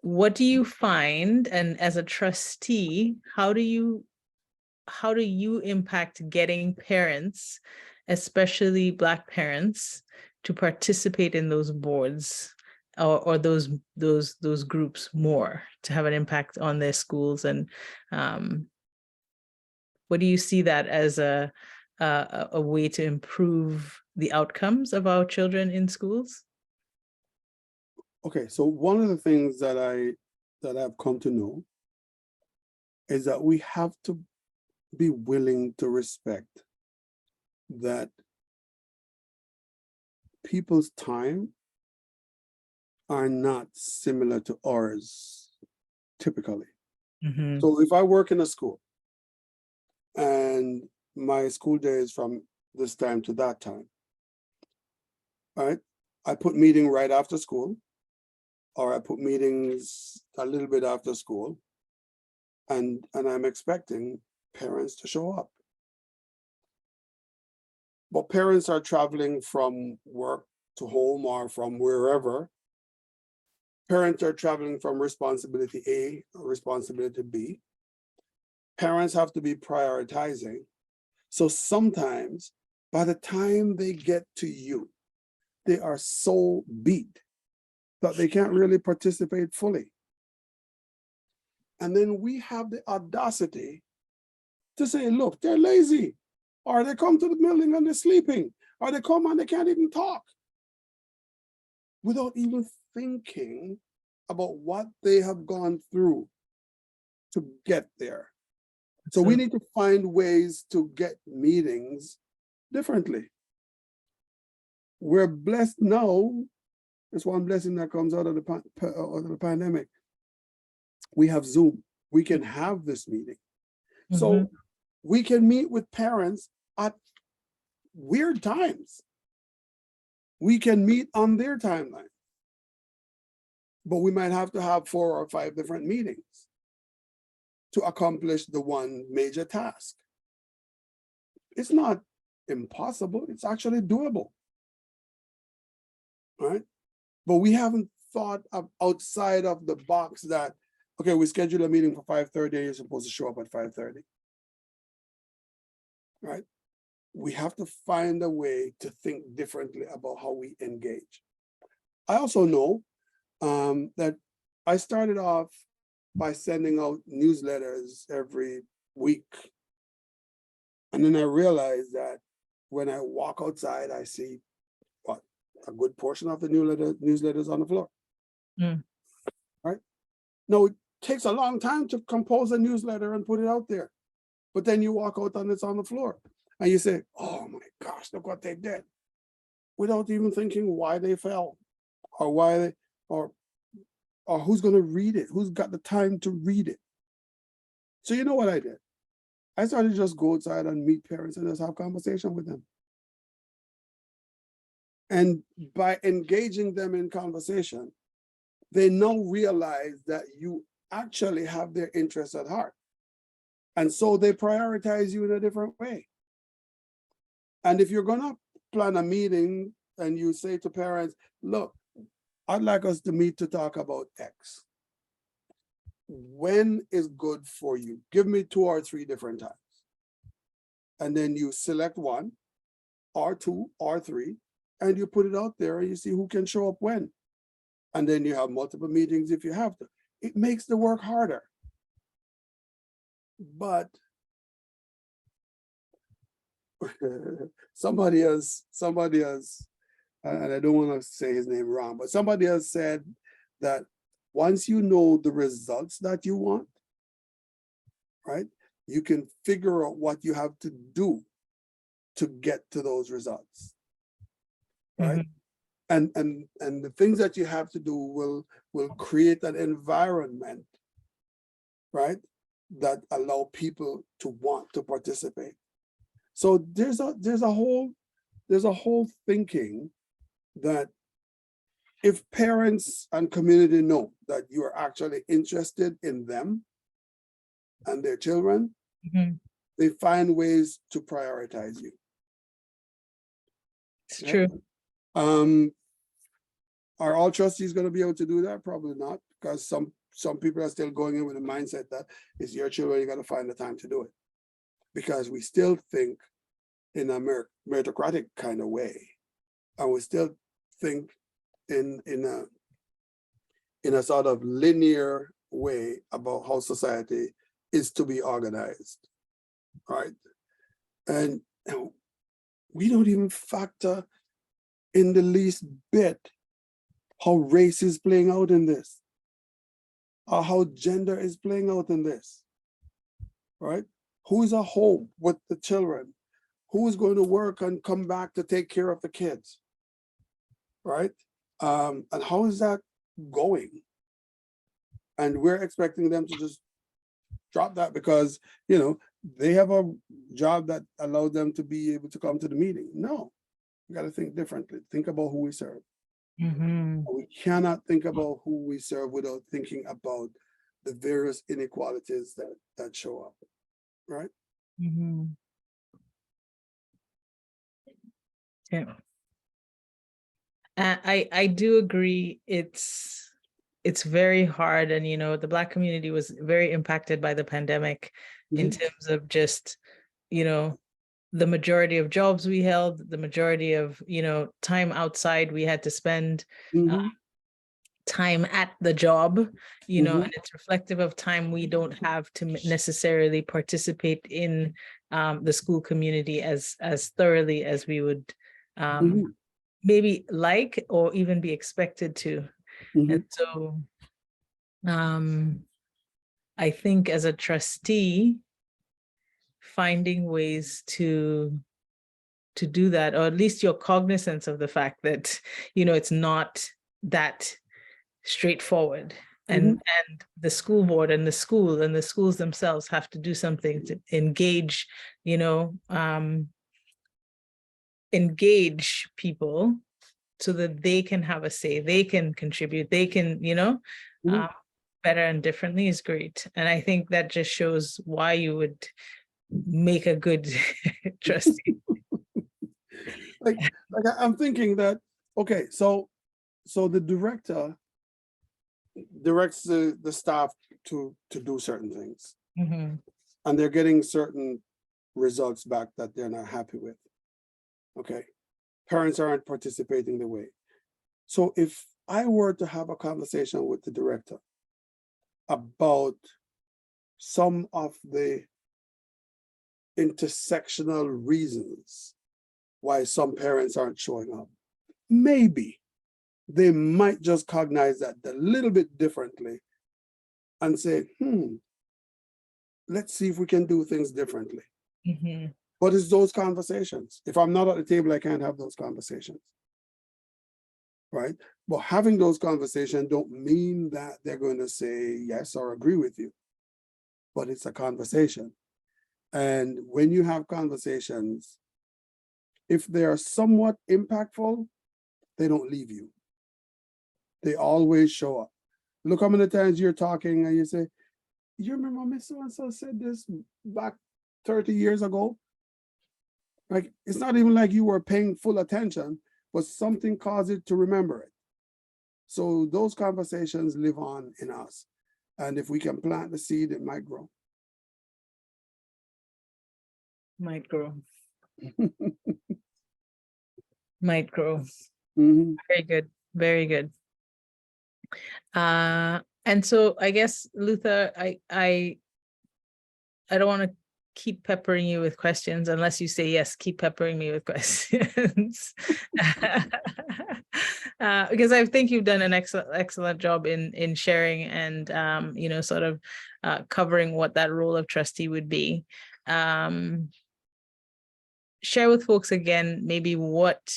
B: What do you find, and as a trustee, how do you impact getting parents, especially Black parents, to participate in those boards or those groups more, to have an impact on their schools? And what do you see that as a way to improve the outcomes of our children in schools?
A: Okay, so one of the things that I've come to know is that we have to be willing to respect that people's time are not similar to ours typically. So if I work in a school and my school day is from this time to that time, right? I put meeting right after school, or I put meetings a little bit after school, and I'm expecting parents to show up. But parents are traveling from work to home or from wherever. Parents are traveling from responsibility A or responsibility B. Parents have to be prioritizing. So sometimes by the time they get to you, they are so beat that they can't really participate fully. And then we have the audacity to say, look, they're lazy, or they come to the building and they're sleeping, or they come and they can't even talk, without even thinking about what they have gone through to get there. So we need to find ways to get meetings differently. We're blessed now. There's one blessing that comes out of the pandemic. We have Zoom. We can have this meeting. So we can meet with parents at weird times. We can meet on their timeline. But we might have to have 4 or 5 different meetings to accomplish the one major task. It's not impossible, it's actually doable. Right? But we haven't thought of outside of the box that, okay, we schedule a meeting for 5:30, you're supposed to show up at 5:30. Right? We have to find a way to think differently about how we engage. I also know that I started off by sending out newsletters every week. And then I realized that when I walk outside, I see what, a good portion of the newsletters on the floor. Right? Now, it takes a long time to compose a newsletter and put it out there. But then you walk out and it's on the floor. And you say, oh my gosh, look what they did. Without even thinking why they fell, or why they, or who's going to read it, who's got the time to read it. So you know what I did? I started to just go outside and meet parents and just have conversation with them. And by engaging them in conversation, they now realize that you actually have their interests at heart. And so they prioritize you in a different way. And if you're going to plan a meeting and you say to parents, look, I'd like us to meet to talk about X. when is good for you? Give me 2 or 3 different times. And then you select 1 or 2 or 3, and you put it out there and you see who can show up when. And then you have multiple meetings if you have to. It makes the work harder. But somebody else, and I don't want to say his name wrong, but somebody else said that once you know the results that you want, right, you can figure out what you have to do to get to those results, right? And the things that you have to do will create an environment, right, that allow people to want to participate. So there's a whole thinking that if parents and community know that you are actually interested in them and their children, they find ways to prioritize you.
B: It's
A: Yeah.
B: true.
A: Are all trustees going to be able to do that? Probably not, because some people are still going in with the mindset that it's your children, you got to find the time to do it. Because we still think in a meritocratic kind of way, and we still think in a sort of linear way about how society is to be organized, right? And we don't even factor in the least bit how race is playing out in this, or how gender is playing out in this, right? Who is at home with the children? Who is going to work and come back to take care of the kids, right? And how is that going? And we're expecting them to just drop that because, you know, they have a job that allows them to be able to come to the meeting. No, we got to think differently. Think about who we serve. We cannot think about who we serve without thinking about the various inequalities that show up, right?
B: Yeah. I do agree. It's very hard, and you know, the Black community was very impacted by the pandemic in terms of just, you know, the majority of jobs we held, the majority of, you know, time outside we had to spend, time at the job, you know, and it's reflective of time we don't have to necessarily participate in the school community as thoroughly as we would maybe like or even be expected to. And so I think as a trustee, finding ways to do that, or at least you're cognizant of the fact that, you know, it's not that straightforward, and the school board and the schools themselves have to do something to engage, you know, engage people so that they can have a say, they can contribute, they can, you know, better and differently is great. And I think that just shows why you would make a good trustee.
A: like I'm thinking that, okay, so the director directs the staff to do certain things, and they're getting certain results back that they're not happy with. Okay, parents aren't participating the way. So if I were to have a conversation with the director about some of the intersectional reasons why some parents aren't showing up, maybe they might just cognize that a little bit differently and say, let's see if we can do things differently. But it's those conversations. If I'm not at the table, I can't have those conversations, right? But having those conversations don't mean that they're going to say yes or agree with you, but it's a conversation. And when you have conversations, if they are somewhat impactful, they don't leave you. They always show up. Look how many times you're talking and you say, you remember Miss So-and-so said this back 30 years ago? Like, it's not even like you were paying full attention, but something caused it to remember it. So those conversations live on in us. And if we can plant the seed, it might grow.
B: Might grow. Might grow.
A: Mhm.
B: Very good. Very good. And so I guess, Luther, I don't want to keep peppering you with questions unless you say yes, keep peppering me with questions. Because I think you've done an excellent job in sharing and sort of covering what that role of trustee would be. Share with folks again maybe what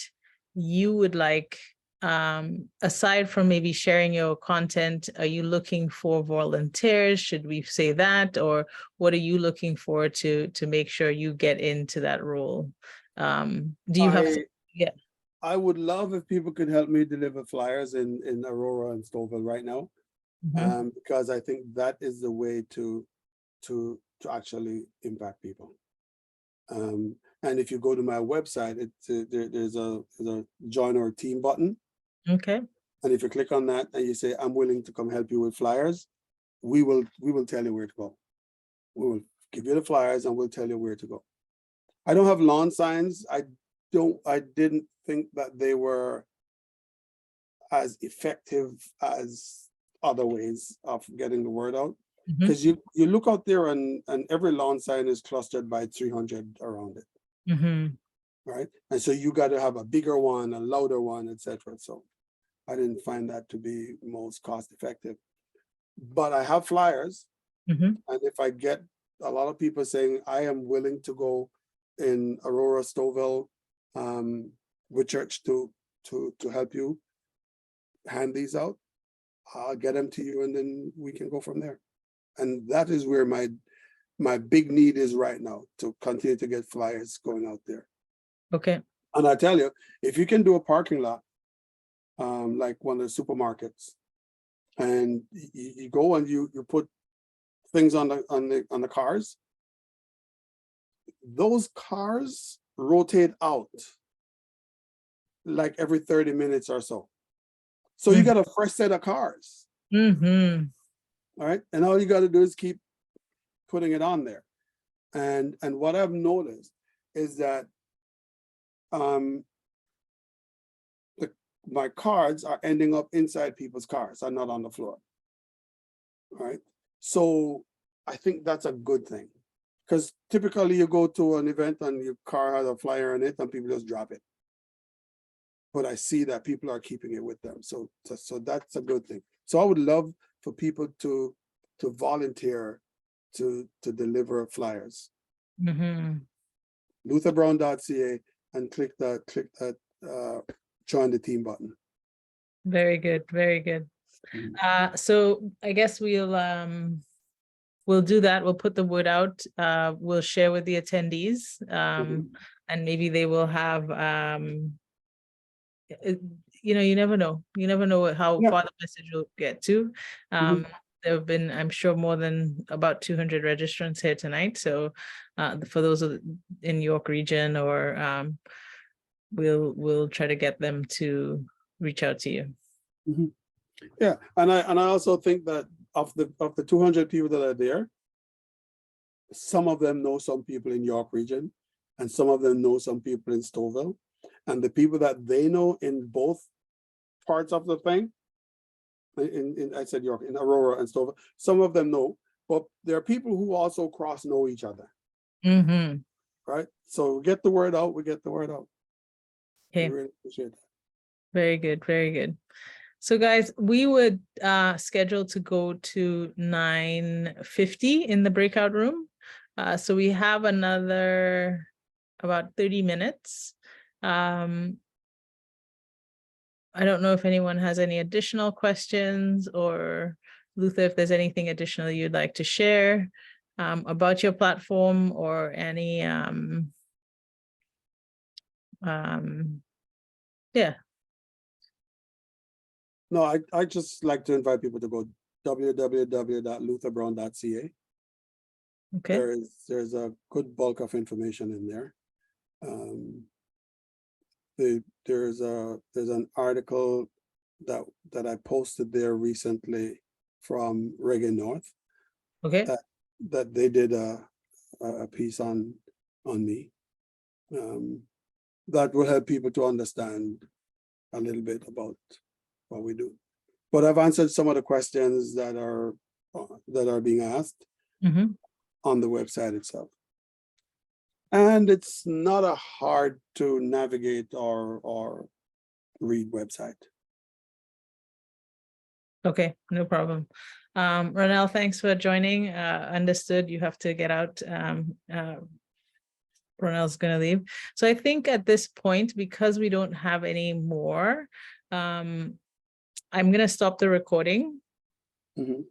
B: you would like, aside from maybe sharing your content. Are you looking for volunteers? Should we say that? Or what are you looking for to make sure you get into that role? Do you have, yeah.
A: I would love if people could help me deliver flyers in Aurora and Stouffville right now, because I think that is the way to actually impact people. And if you go to my website, there's a join our team button.
B: Okay.
A: And if you click on that and you say, I'm willing to come help you with flyers, we will tell you where to go. We will give you the flyers and we'll tell you where to go. I don't have lawn signs. I didn't think that they were as effective as other ways of getting the word out. Because you look out there and every lawn sign is clustered by 300 around it. Right? And so you got to have a bigger one, a louder one, etc. So I didn't find that to be most cost effective. But I have flyers. And if I get a lot of people saying, I am willing to go in Aurora, Stouffville, with church to help you hand these out, I'll get them to you and then we can go from there. And that is where my big need is right now, to continue to get flyers going out there.
B: Okay.
A: And I tell you, if you can do a parking lot, like one of the supermarkets, and you go and you put things on the cars, those cars rotate out like every 30 minutes or so. So you got a fresh set of cars. All right. And all you got to do is keep putting it on there. And what I've noticed is that my cards are ending up inside people's cars, are not on the floor. All right. So I think that's a good thing, because typically you go to an event and your car has a flyer on it and people just drop it. But I see that people are keeping it with them. So that's a good thing. So I would love for people to volunteer to deliver flyers. LutherBrown.ca and click that join the team button.
B: Very good. Very good. So I guess we'll do that. We'll put the word out. We'll share with the attendees, and maybe they will have, you never know. You never know how far the message will get to. There have been, I'm sure, more than about 200 registrants here tonight. So for those in York region, or we'll try to get them to reach out to you.
A: Yeah, and I also think that of the 200 people that are there, some of them know some people in York region, and some of them know some people in Stouffville, and the people that they know in both parts of the thing, I said York, in Aurora and Stouffville, some of them know, but there are people who also know each other. Right? So get the word out. We get the word out.
B: Okay.
A: I really appreciate that.
B: Very good. Very good. So guys, we would schedule to go to 9:50 in the breakout room. So we have another about 30 minutes. I don't know if anyone has any additional questions, or Luther, if there's anything additional you'd like to share about your platform, or any yeah.
A: No, I just like to invite people to go www.lutherbrown.ca.
B: Okay.
A: There's a good bulk of information in there. There's an article that I posted there recently from Reagan North,
B: Okay,
A: that they did a piece on me. That will help people to understand a little bit about what we do. But I've answered some of the questions that are being asked
B: mhm.
A: on the website itself. And it's not a hard to navigate or read website.
B: Okay, no problem. Ronell, thanks for joining. Understood, you have to get out. Ronell's gonna leave. So I think at this point, because we don't have any more, I'm gonna stop the recording.
A: Mhm.